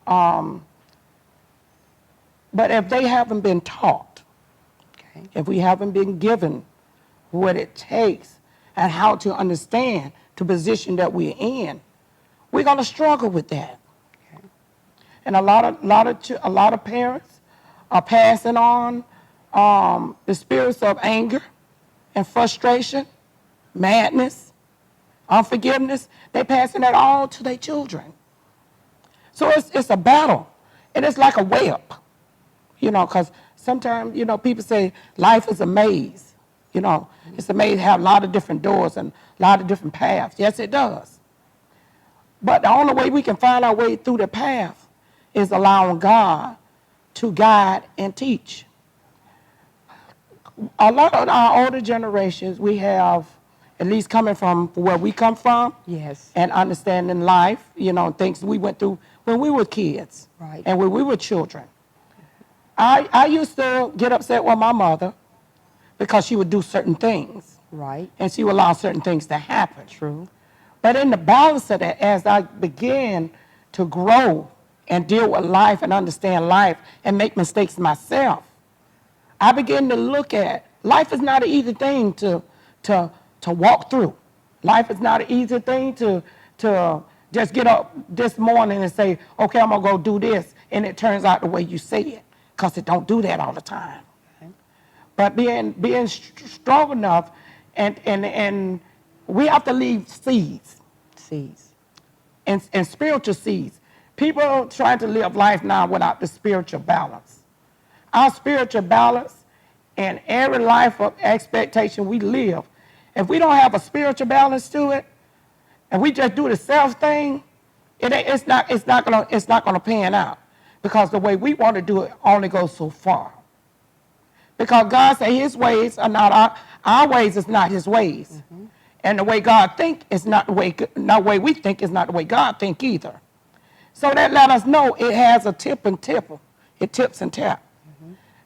But if they haven't been taught, Okay. if we haven't been given what it takes and how to understand the position that we're in, we're going to struggle with that. Okay. And a lot of parents are passing on the spirits of anger and frustration, madness, unforgiveness. They're passing that all to their children. So it's a battle, and it's like a web, because sometimes, people say life is a maze. It's a maze, have a lot of different doors and a lot of different paths. Yes, it does. But the only way we can find our way through the path is allowing God to guide and teach. A lot of our older generations, we have, at least coming from where we come from, Yes. and understanding life, things we went through when we were kids, Right. and when we were children. I used to get upset with my mother because she would do certain things, Right. and she would allow certain things to happen. True. But in the balance of that, as I began to grow and deal with life and understand life and make mistakes myself, I began to look at life is not an easy thing to walk through. Life is not an easy thing to just get up this morning and say, okay, I'm gonna go do this, and it turns out the way you say it, because it don't do that all the time. Okay. But being strong enough, and we have to leave seeds Seeds. and spiritual seeds. People trying to live life now without the spiritual balance. Our spiritual balance and every life of expectation we live, if we don't have a spiritual balance to it, and we just do the self thing, it's not gonna pan out, because the way we want to do it only goes so far. Because God said His ways are not our ways is not His ways, and the way God think is not the way we think is not the way God think either. So that let us know it has a tip and tipple. It tips and tap.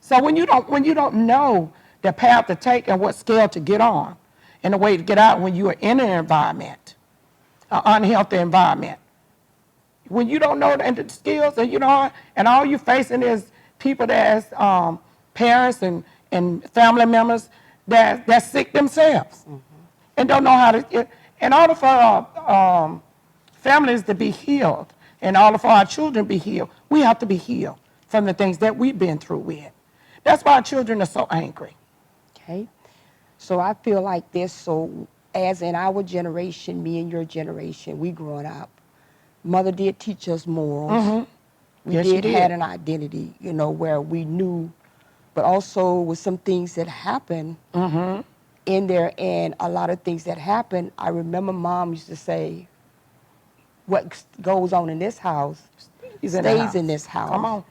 So when you don't know the path to take and what scale to get on, and the way to get out when you are in an environment, an unhealthy environment, when you don't know the skills, and and all you're facing is people that's parents and family members that's sick themselves, and don't know how to. In order for families to be healed, in order for our children to be healed, we have to be healed from the things that we've been through with. That's why our children are so angry. Okay. So I feel like this, so as in our generation, me and your generation, we growing up, mother did teach us morals. We Yes, she did had an identity, where we knew, but also with some things that happened in there, and a lot of things that happened. I remember Mom used to say, what goes on in this house stays in this house. Come on.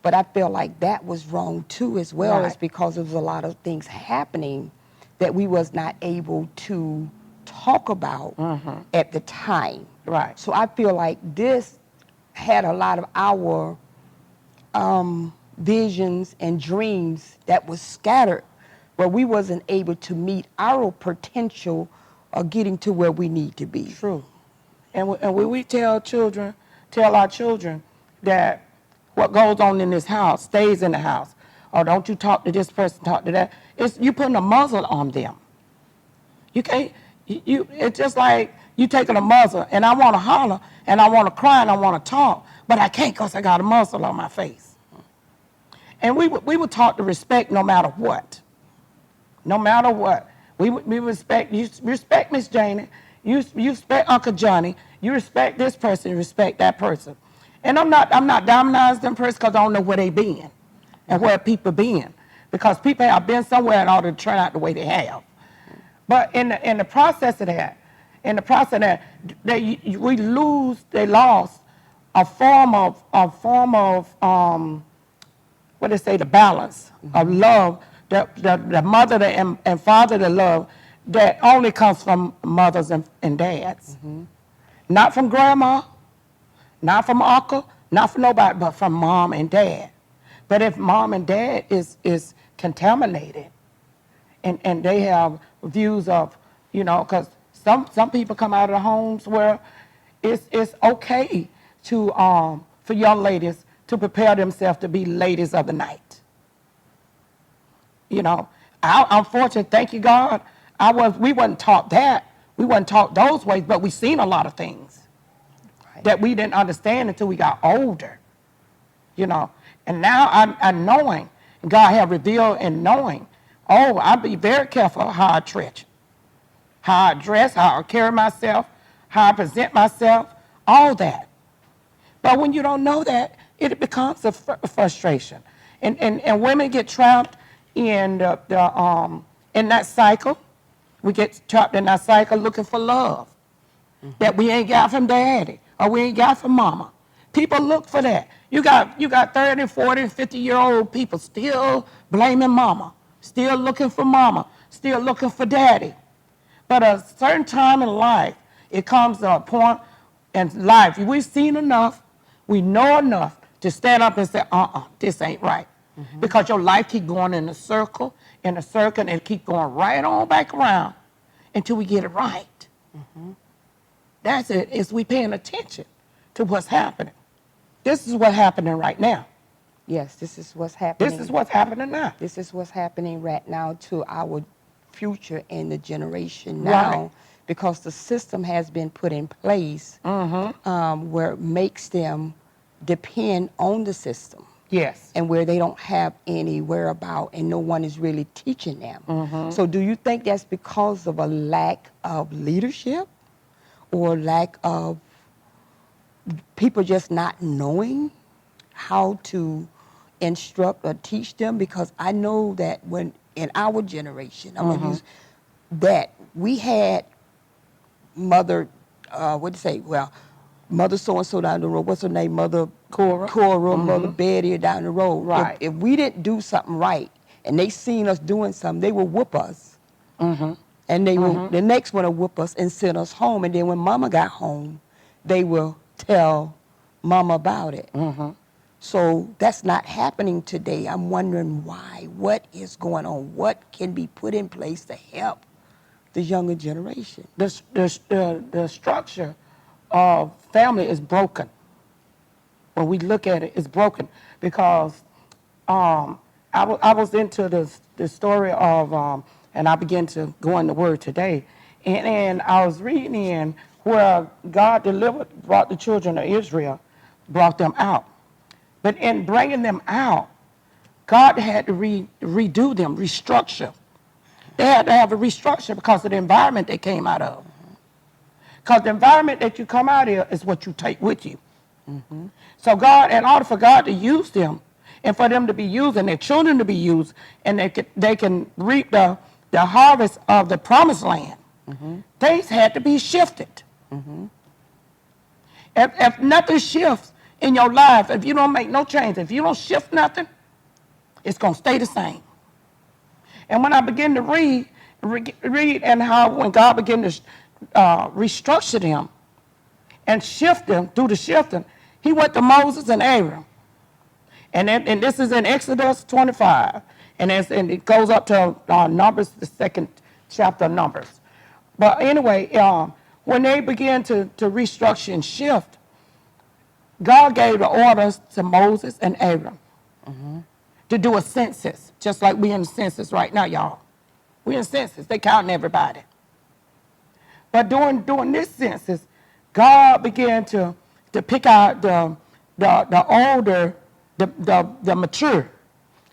But I feel like that was wrong too, as well, as Right. because there was a lot of things happening that we was not able to talk about at the time. Right. So I feel like this had a lot of our visions and dreams that was scattered, where we wasn't able to meet our potential of getting to where we need to be. True. And when we tell our children that what goes on in this house stays in the house, or don't you talk to this person, talk to that, you putting a muzzle on them. You can't, it's just like you taking a muzzle, and I want to holler, and I want to cry, and I want to talk, but I can't because I got a muzzle on my face. And we were taught to respect no matter what. No matter what. We respect, you respect Miss Janie, you respect Uncle Johnny, you respect this person, you respect that person. And I'm not demonizing them person because I don't know where they been and where people been. Because people have been somewhere in order to turn out the way they have. But in the process of that, they lost a form of what they say, the balance of love, the mother and father, the love that only comes from mothers and dads. Not from grandma, not from uncle, not from nobody, but from mom and dad. But if mom and dad is contaminated, and they have views of, because some people come out of the homes where it's okay to for young ladies to prepare themselves to be ladies of the night. You know, I'm fortunate, thank you God, we wasn't taught that. We wasn't taught those ways, but we seen a lot of things that we didn't understand until we got older, you know. And now I'm knowing, God have revealed and knowing, oh, I be very careful how I treat, how I dress, how I carry myself, how I present myself, all that. But when you don't know that, it becomes a frustration. And women get trapped in in that cycle. We get trapped in that cycle looking for love that we ain't got from daddy or we ain't got from mama. People look for that. You got 30, 40, 50-year-old people still blaming mama, still looking for mama, still looking for daddy. But a certain time in life, it comes to a point in life, we've seen enough, we know enough to stand up and say, this ain't right. Because your life keep going in a circle, and it keep going right on back around until we get it right. That's it, is we paying attention to what's happening. This is what's happening right now. Yes, this is what's happening. This is what's happening now. This is what's happening right now to our future and the generation now. Right. Because the system has been put in place where it makes them depend on the system. Yes. And where they don't have any whereabout and no one is really teaching them. So do you think that's because of a lack of leadership or lack of people just not knowing how to instruct or teach them? Because I know that when in our generation, I'm going to use that, we had mother, mother so-and-so down the road, what's her name, Mother Cora, Mother Betty down the road. Right. If we didn't do something right and they seen us doing something, they would whoop us. And they will, the next one will whoop us and send us home. And then when mama got home, they will tell mama about it. So that's not happening today. I'm wondering why. What is going on? What can be put in place to help the younger generation? The structure of family is broken. When we look at it, it's broken because I was into the story of, and I began to go in the Word today, and I was reading in where God brought the children of Israel, brought them out. But in bringing them out, God had to redo them, restructure. They had to have a restructure because of the environment they came out of. Because the environment that you come out of is what you take with you. So God, in order for God to use them, and for them to be used, and their children to be used, and they can reap the harvest of the promised land, things had to be shifted. If nothing shifts in your life, if you don't make no change, if you don't shift nothing, it's going to stay the same. And when I begin to read and how when God began to restructure them and shift them through the shifting, he went to Moses and Aaron. And this is in Exodus 25. And it goes up to Numbers, the second chapter of Numbers. But anyway, when they began to restructure and shift, God gave the orders to Moses and Aaron to do a census, just like we in the census right now, y'all. We in the census. They counting everybody. But during this census, God began to pick out the older, the mature,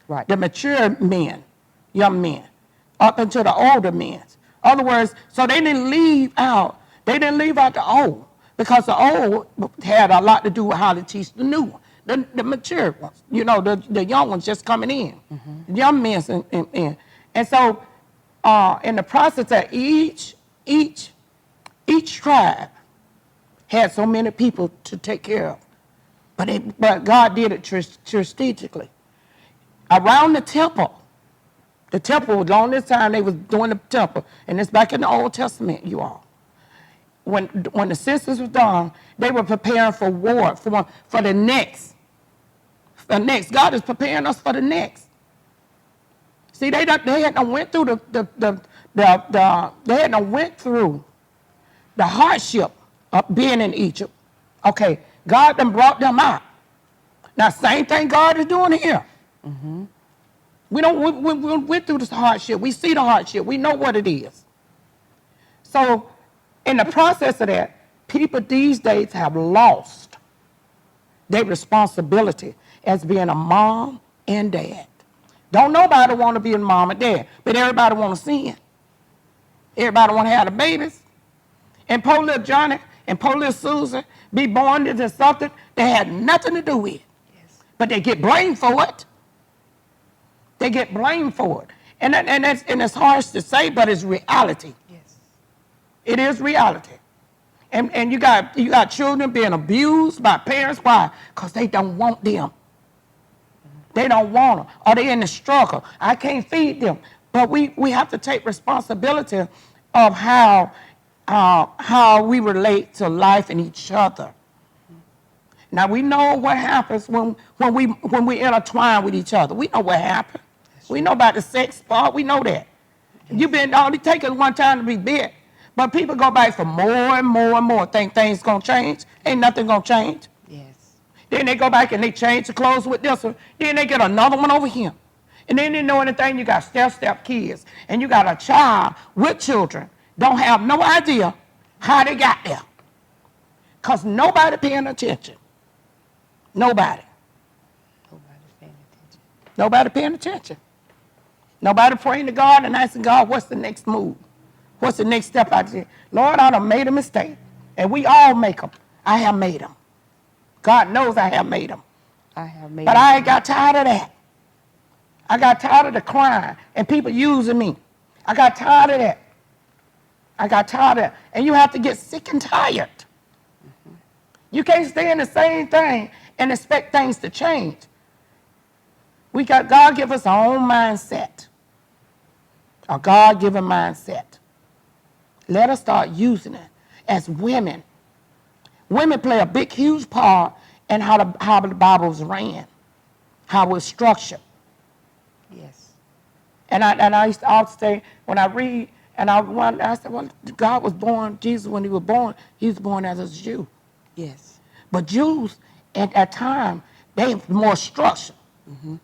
Right. the mature men, young men, up into the older men. In other words, so they didn't leave out the old, because the old had a lot to do with how to teach the new one, the mature ones, you know, the young ones just coming in, the young men in. And so in the process of each tribe had so many people to take care of, but God did it strategically. Around the temple during this time they was doing the temple, and it's back in the Old Testament, you all. When the census was done, they were preparing for war, for the next. The next. God is preparing us for the next. See, they had went through the hardship of being in Egypt. Okay, God done brought them out. Now, same thing God is doing here. We don't, we went through this hardship. We see the hardship. We know what it is. So, in the process of that, people these days have lost their responsibility as being a mom and dad. Don't nobody want to be a mom and dad, but everybody want to sin. Everybody want to have the babies. And poor little Johnny and poor little Susan be born into something they had nothing to do with. Yes. But they get blamed for it. They get blamed for it. And it's harsh to say, but it's reality. Yes. It is reality. And you got children being abused by parents. Why? Because they don't want them. They don't want them. Or they in the struggle. I can't feed them. But we have to take responsibility of how we relate to life and each other. Now we know what happens when we intertwine with each other. We know what happens. We know about the sex part. We know that. You've been only taking one time to be bit. But people go back for more and more and more. Think things gonna change. Ain't nothing gonna change. Yes. Then they go back and they change the clothes with this one. Then they get another one over here. And then they know anything, you got step kids. And you got a child with children. Don't have no idea how they got there. Because nobody paying attention. Nobody. Nobody's paying attention. Nobody paying attention. Nobody praying to God and asking God, what's the next move? What's the next step I did? Lord, I done made a mistake. And we all make them. I have made them. God knows I have made them. I have made. But I ain't got tired of that. I got tired of the crying and people using me. I got tired of that. I got tired of that. And you have to get sick and tired. You can't stay in the same thing and expect things to change. God give us our own mindset. A God-given mindset. Let us start using it as women. Women play a big, huge part in how the Bible's ran, how it's structured. Yes. And I used to always say, when I read, I said, well, God was born, Jesus, when he was born as a Jew. Yes. But Jews, at that time, they were more structured.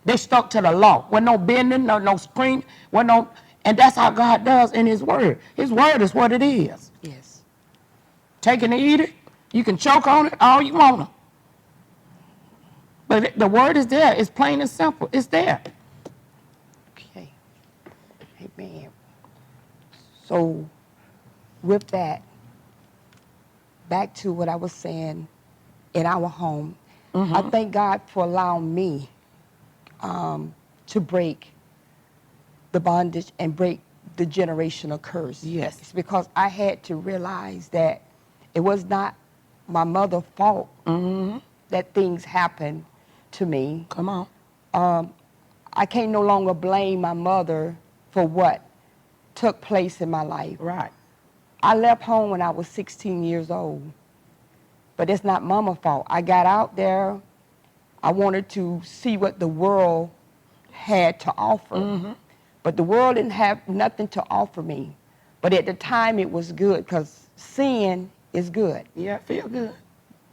They stuck to the law. Wasn't no bending, no scream, and that's how God does in his word. His word is what it is. Yes. Take it and eat it. You can choke on it all you want to. But the word is there. It's plain and simple. It's there. Okay. Amen. So, with that, back to what I was saying in our home, I thank God for allowing me to break the bondage and break the generational curse. Yes. It's because I had to realize that it was not my mother's fault that things happened to me. Come on. I can't no longer blame my mother for what took place in my life. Right. I left home when I was 16 years old, but it's not mama's fault. I got out there. I wanted to see what the world had to offer, but the world didn't have nothing to offer me. But at the time, it was good because sin is good. Yeah, feel good.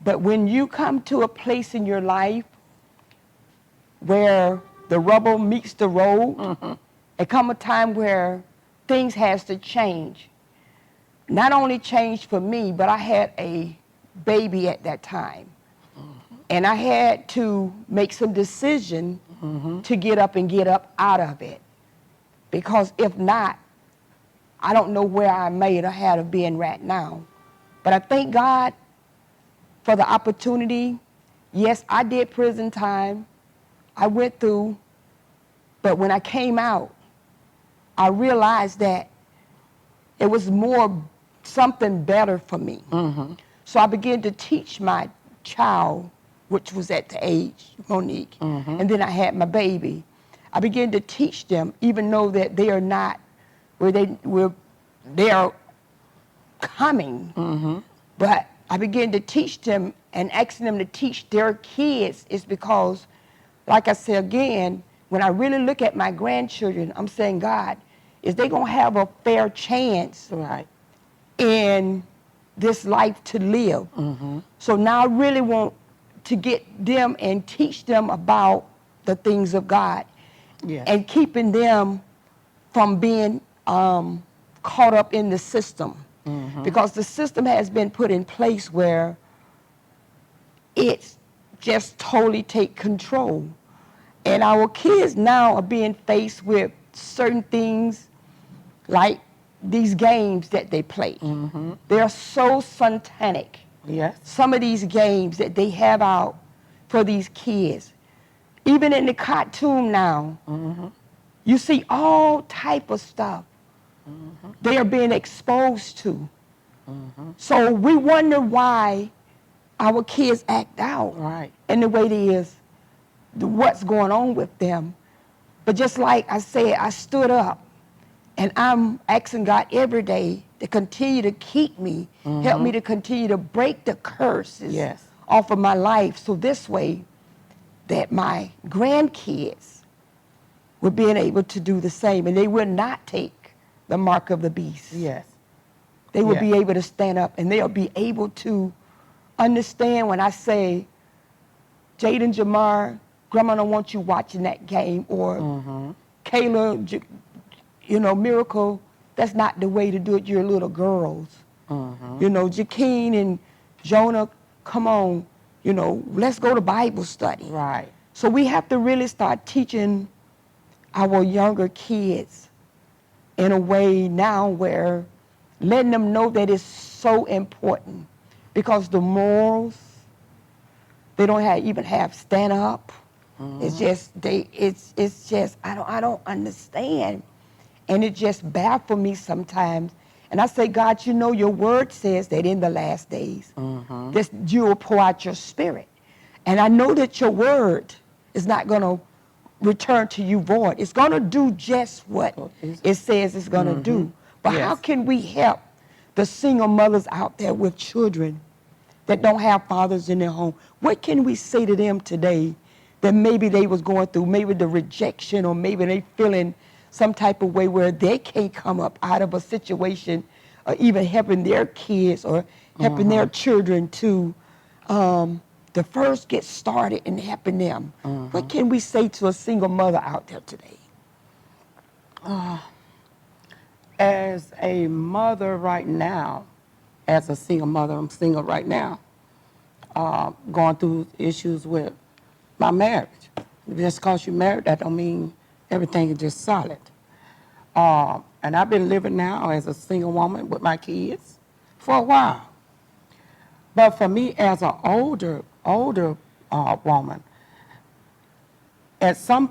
But when you come to a place in your life where the rubber meets the road, there come a time where things has to change. Not only change for me, but I had a baby at that time. And I had to make some decision to get up out of it. Because if not, I don't know where I may have had of being right now. But I thank God for the opportunity. Yes, I did prison time. I went through. But when I came out, I realized that it was something better for me. So I began to teach my child, which was at the age, Monique, and then I had my baby. I began to teach them, even though that they are not where they are coming. But I began to teach them and asking them to teach their kids is because, like I said again, when I really look at my grandchildren, I'm saying, God, is they gonna have a fair chance in this life to live? So now I really want to get them and teach them about the things of God, Yes. and keeping them from being caught up in the system. Because the system has been put in place where it's just totally take control. And our kids now are being faced with certain things like these games that they play. They're so satanic. Yes. Some of these games that they have out for these kids. Even in the cartoon now, you see all type of stuff they are being exposed to. So we wonder why our kids act out Right. in the way they is, what's going on with them. But just like I said, I stood up, and I'm asking God every day to continue to keep me, help me to continue to break the curses Yes. off of my life, so this way that my grandkids were being able to do the same, and they will not take the mark of the beast. Yes. They will Yeah. be able to stand up, and they'll be able to understand when I say, Jaden, Jamar, Grandma don't want you watching that game, or Kayla, Miracle, that's not the way to do it. You're little girls. Jaqueen and Jonah, come on, let's go to Bible study. Right. So we have to really start teaching our younger kids in a way now where letting them know that it's so important, because the morals, they don't even have stand up. It's just I don't understand, and it just baffles me sometimes. And I say, God, your word says that in the last days, that you will pour out your spirit, and I know that your word is not going to return to you void. It's going to do just what it says it's going to do. But Yes. how can we help the single mothers out there with children that don't have fathers in their home? What can we say to them today that maybe they was going through, maybe the rejection, or maybe they feeling some type of way where they can't come up out of a situation, or even helping their kids or helping their children to the first get started and helping them? What can we say to a single mother out there today? As a mother right now, as a single mother, I'm single right now, going through issues with my marriage. Just because you're married, that don't mean everything is just solid. And I've been living now as a single woman with my kids for a while. But for me, as an older woman, at some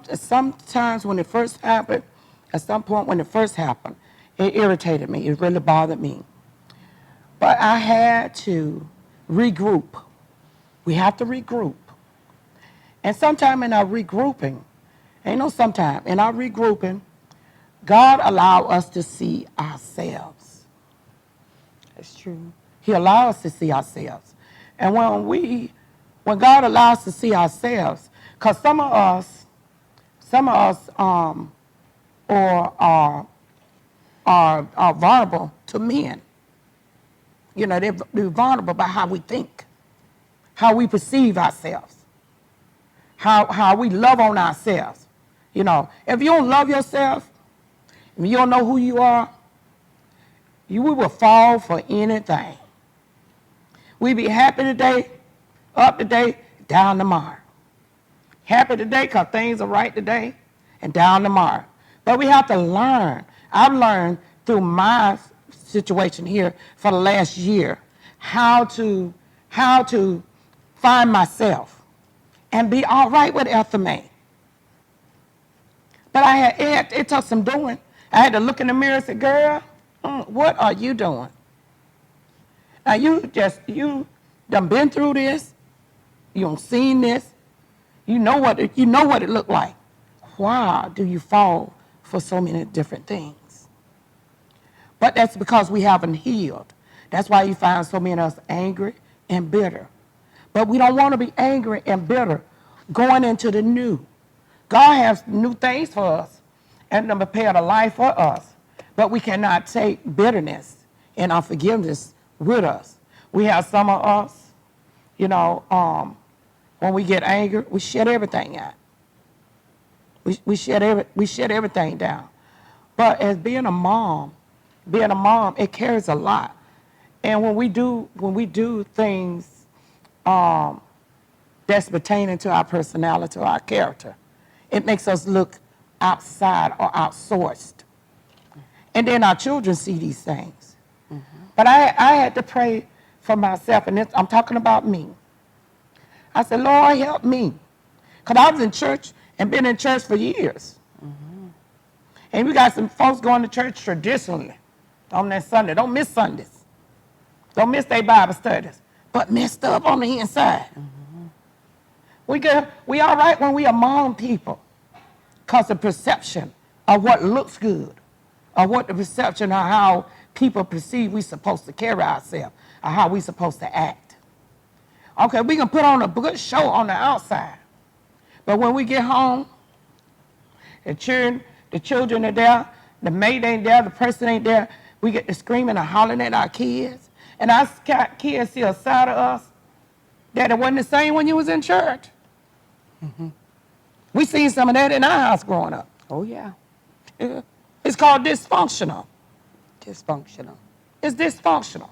times when it first happened, at some point when it first happened, it irritated me. It really bothered me. But I had to regroup. We have to regroup. And sometime in our regrouping, in our regrouping, God allowed us to see ourselves. That's true. He allowed us to see ourselves. And when God allows us to see ourselves, because some of us are vulnerable to men. They're vulnerable by how we think, how we perceive ourselves, how we love on ourselves. If you don't love yourself, if you don't know who you are, we will fall for anything. We be happy today, up today, down tomorrow. Happy today because things are right today, and down tomorrow. But we have to learn. I've learned through my situation here for the last year how to find myself and be all right with everything. But it took some doing. I had to look in the mirror and say, girl, what are you doing? Now you done been through this. You done seen this. You know what it looked like. Why do you fall for so many different things? But that's because we haven't healed. That's why you find so many of us angry and bitter. But we don't want to be angry and bitter going into the new. God has new things for us and prepared a life for us. But we cannot take bitterness and unforgiveness with us. We have some of us, When we get angry, we shut everything out. We shut everything down. But as being a mom, it carries a lot. And when we do things that's pertaining to our personality or our character, it makes us look outside or outsourced. And then our children see these things. But I had to pray for myself, and I'm talking about me. I said, Lord, help me. Because I was in church and been in church for years. And we got some folks going to church traditionally on that Sunday. Don't miss Sundays. Don't miss their Bible studies. But messed up on the inside. We all right when we among people. Because the perception of what looks good, or what the perception of how people perceive we supposed to carry ourselves, or how we supposed to act. Okay, we can put on a good show on the outside. But when we get home, the children are there, the maid ain't there, the person ain't there, we get to screaming and hollering at our kids. And our kids see a side of us that it wasn't the same when you was in church. We seen some of that in our house growing up. Oh, yeah. It's called dysfunctional. Dysfunctional. It's dysfunctional.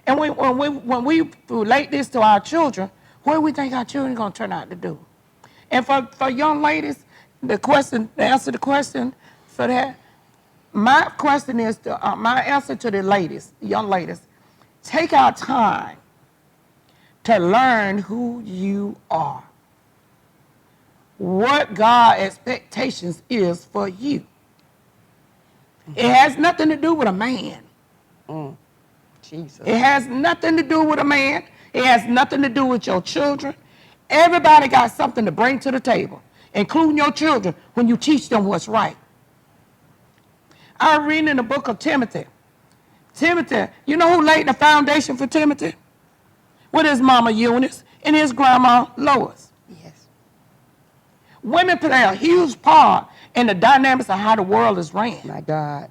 And when we relate this to our children, what do we think our children are going to turn out to do? And for young ladies, the answer to the question for that, my question is, my answer to the ladies, young ladies, take our time to learn who you are. What God's expectations is for you. It has nothing to do with a man. Jesus. It has nothing to do with a man. It has nothing to do with your children. Everybody got something to bring to the table, including your children, when you teach them what's right. I'm reading in the book of Timothy. Timothy, you know who laid the foundation for Timothy? With his mama Eunice and his grandma Lois. Yes. Women play a huge part in the dynamics of how the world is ran. My God.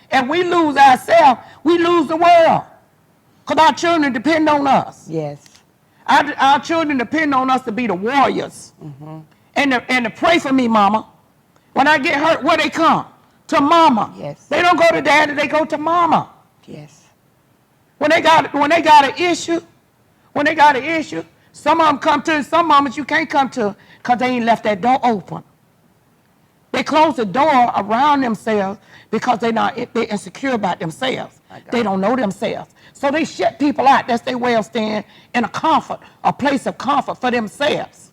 And we lose ourselves, we lose the world. Because our children depend on us. Yes. Our children depend on us to be the warriors. And to pray for me, mama. When I get hurt, where they come? To mama. Yes. They don't go to daddy, they go to mama. Yes. When they got an issue, some of them come to, some mamas you can't come to because they ain't left that door open. They close the door around themselves because they're insecure about themselves. They don't know themselves. So they shut people out. That's their way of staying in a place of comfort for themselves.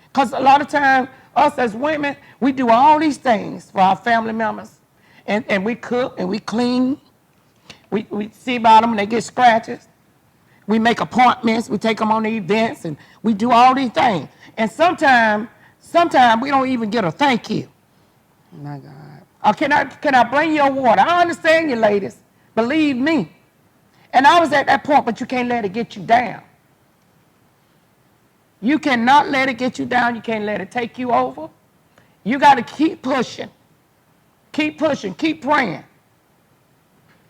Because a lot of times, us as women, we do all these things for our family members. And we cook and we clean. We see about them when they get scratches. We make appointments. We take them on the events. And we do all these things. And sometimes we don't even get a thank you. My God. Can I bring you a water? I understand you, ladies. Believe me. And I was at that point, but you can't let it get you down. You cannot let it get you down. You can't let it take you over. You got to keep pushing. Keep pushing. Keep praying.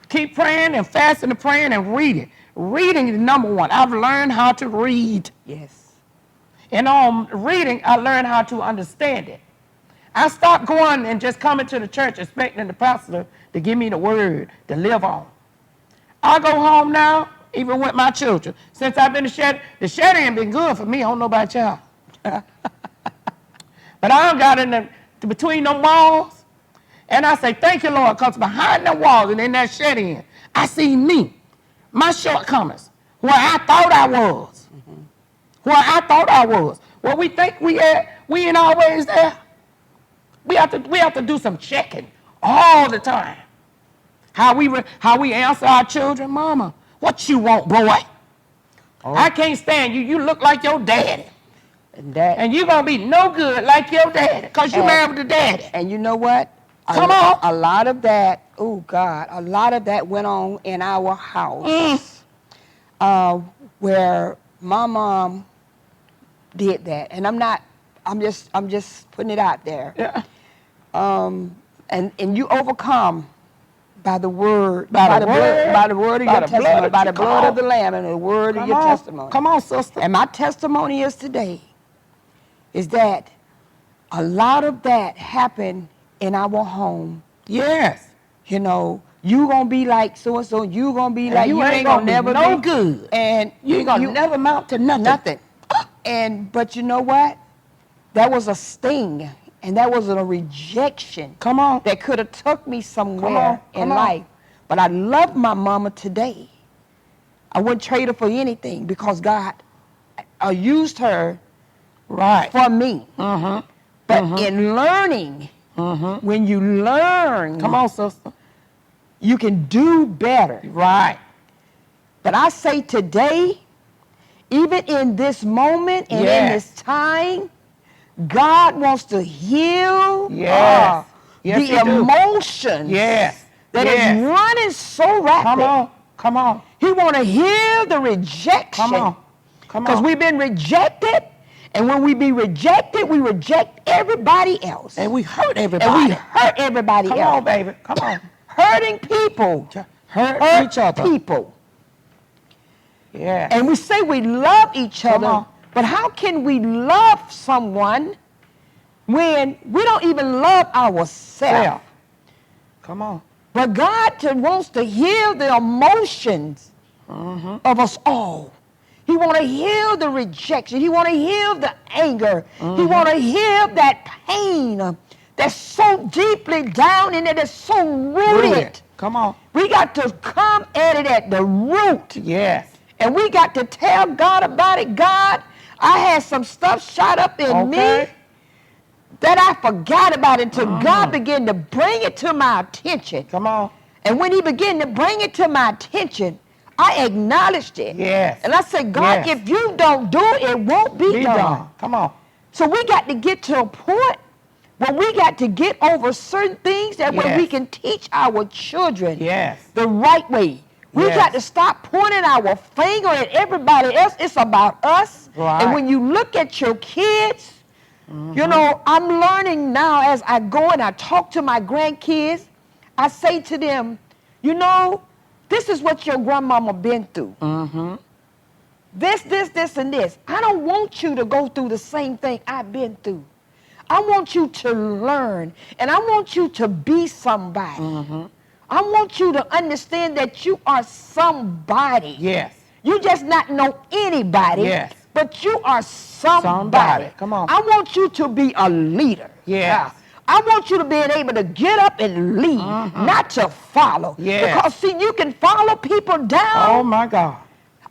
Keep praying and fasting and praying and reading. Reading is number one. I've learned how to read. Yes. And on reading, I learned how to understand it. I stopped going and just coming to the church expecting the pastor to give me the word to live on. I go home now, even with my children. Since I've been the shed ain't been good for me. I don't know about y'all. But I done got between them walls, and I say, thank you, Lord, because behind the walls and in that shed in, I see me, my shortcomings, where I thought I was. Where we think we ain't always there. We have to do some checking all the time. How we answer our children, mama, what you want, boy? Oh. I can't stand you. You look like your daddy. And you're going to be no good like your daddy because you married the daddy. And you know what? Come on. A lot of that, oh, God, a lot of that went on in our house where my mom did that. And I'm just putting it out there. Yeah. And you overcome By the word, By the word, by the word of by your the blood testimony, of by the you. blood Come of the on. Lamb and the word of Come your on. testimony. Come on, sister. And my testimony is today is that a lot of that happened in our home. Yes. You know, you gonna be like so and so. You gonna be And like you ain't gonna gonna be never no be good. and You ain't gonna never amount to nothing. nothing. And but you know what? That was a sting, and that was a rejection. Come on. That could have took me somewhere in Come on. life. But I love my mama today. I wouldn't trade her for anything because God used her Right. for me. Mm-hmm. But in learning, when you learn, Come on, sister. you can do better. Right. But I say today, even in this moment and in Yes. this time, God wants to heal Yes. Yes, the he do. emotions Yes. that Yes. is running so rapid. Come on. Come on. He want to heal the rejection. Come on. Come Because on. we've been rejected, and when we be rejected, we reject everybody else. And we hurt And everybody. we hurt everybody Come else. on, baby. Come on. Hurting people. Hurt each other. people. Yeah. And we say we love each Come other, on. but how can we love someone when we don't even love ourselves? Self. Come on. But God wants to heal the emotions of us all. He want to heal the rejection. He want to heal the anger. He want to heal that pain that's so deeply down in it, that's so rooted. Come on. We got to come at it at the root. Yes. And we got to tell God about it. God, I had some stuff shot up in me that I forgot about until God began to bring it to my attention. Come on. And when he began to bring it to my attention, I acknowledged it. Yes. And I said, God, Yes. if you don't do it, it won't be done. Come on. So we got to get to a point where we got to get over certain things that way Yes. we can teach our children Yes. the right way. We Yes. got to stop pointing our finger at everybody else. It's about us. Right. And when you look at your kids, you know, I'm learning now as I go and I talk to my grandkids, I say to them, you know, this is what your grandmama been through. This, and this. I don't want you to go through the same thing I've been through. I want you to learn, and I want you to be somebody. I want you to understand that you are somebody. Yes. You just not know anybody, Yes. but you are somebody. Come on. I want you to be a leader. Yes. I want you to be able to get up and lead, not to follow. Yes. Because, see, you can follow people down. Oh, my God.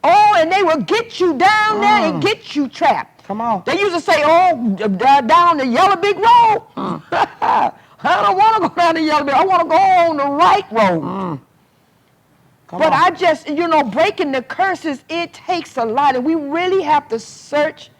Oh, and they will get you down there and get you trapped. Come on. They used to say, oh, down the yellow big road. I don't want to go down the yellow big road. I want to go on the right road. Come But on. I just, you know, breaking the curses, it takes a lot. And we really have to search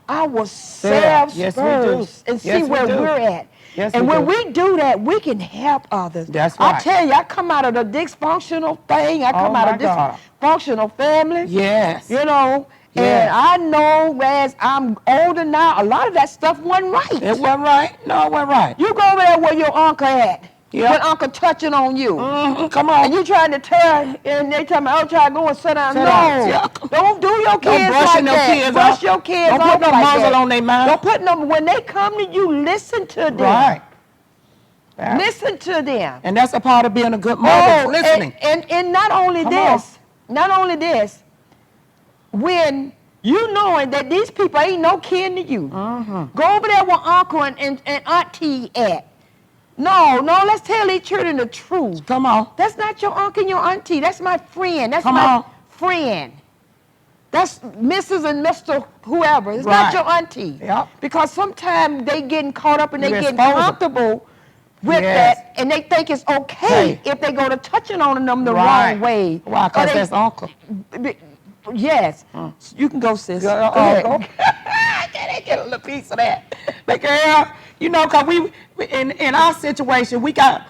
ourselves Yes, we do. first and see Yes, we where do. we're at. Yes, and we when do. we do that, we can help others. That's I right. tell you, I come out of the dysfunctional thing. I come out my of God. dysfunctional family. Yes. You know, Yes. and I know as I'm older now, a lot of that stuff wasn't right. It wasn't right? No, it wasn't right. You go over there where your uncle at. Yeah. When uncle touching on you. Come on. And you trying to tell, and they tell me, oh, try to go and sit down. Sit No, down. Yeah. don't do your kids brushing like your that. kids Brush off. your kids Don't off put no like muzzle that. on their mouth. Don't put no, when they come to you, listen to them. Right. Yeah. Listen to them. And that's a part of being a good mother, Oh, listening. and not only Come this, when you knowing that these people ain't no kin to you, go over there where uncle and auntie at. No, let's tell each other the truth. Come on. That's not your uncle and your auntie. That's my friend. That's Come my on. friend. That's Mrs. and Mr. whoever. It's Right. not your auntie. Yep. Because sometimes they getting caught up and they You getting expose 'em. comfortable with Yes. that, and they think it's okay Hey. if they go to touching on them the Right. wrong way. Why? Or Because they- that's uncle. Yes. You can go, sis. Go Oh, ahead. go. They get a little piece of that. But girl, you know, cause we in our situation, we got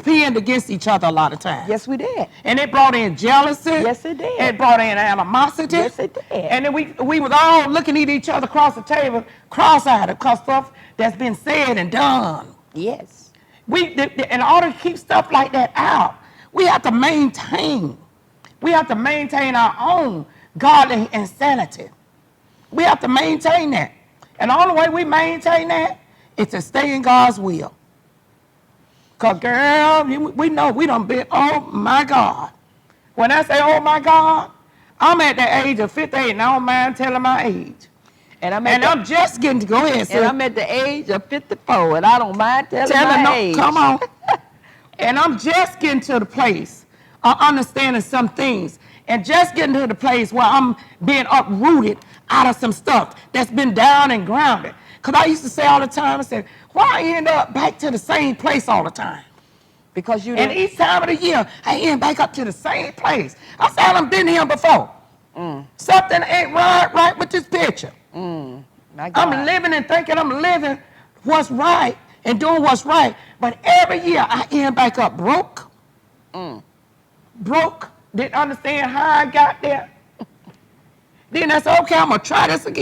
pinned against each other a lot of times. Yes, we did. And it brought in jealousy. Yes, it did. It brought in animosity. Yes, it did. And then we was all looking at each other across the table, cross-eyed, because stuff that's been said and done. Yes. In order to keep stuff like that out, we have to maintain. We have to maintain our own godly insanity. We have to maintain that. And the only way we maintain that is to stay in God's will. Because, girl, we know we done been, oh, my God. When I say, oh, my God, I'm at the age of 58, and I don't mind telling my age. And I'm just getting to go ahead, And I'm at the age of 54, and I don't mind telling my age. Come on. And I'm just getting to the place of understanding some things, and just getting to the place where I'm being uprooted out of some stuff that's been down and grounded. Because I used to say all the time, I said, why I end up back to the same place all the time? Because you And each time of the year, I end back up to the same place. I said, I've been here before. Something ain't right with this picture. My God. I'm living and thinking I'm living what's right and doing what's right. But every year, I end back up broke. Broke. Didn't understand how I got there. Then I said, okay, I'm going to try this again.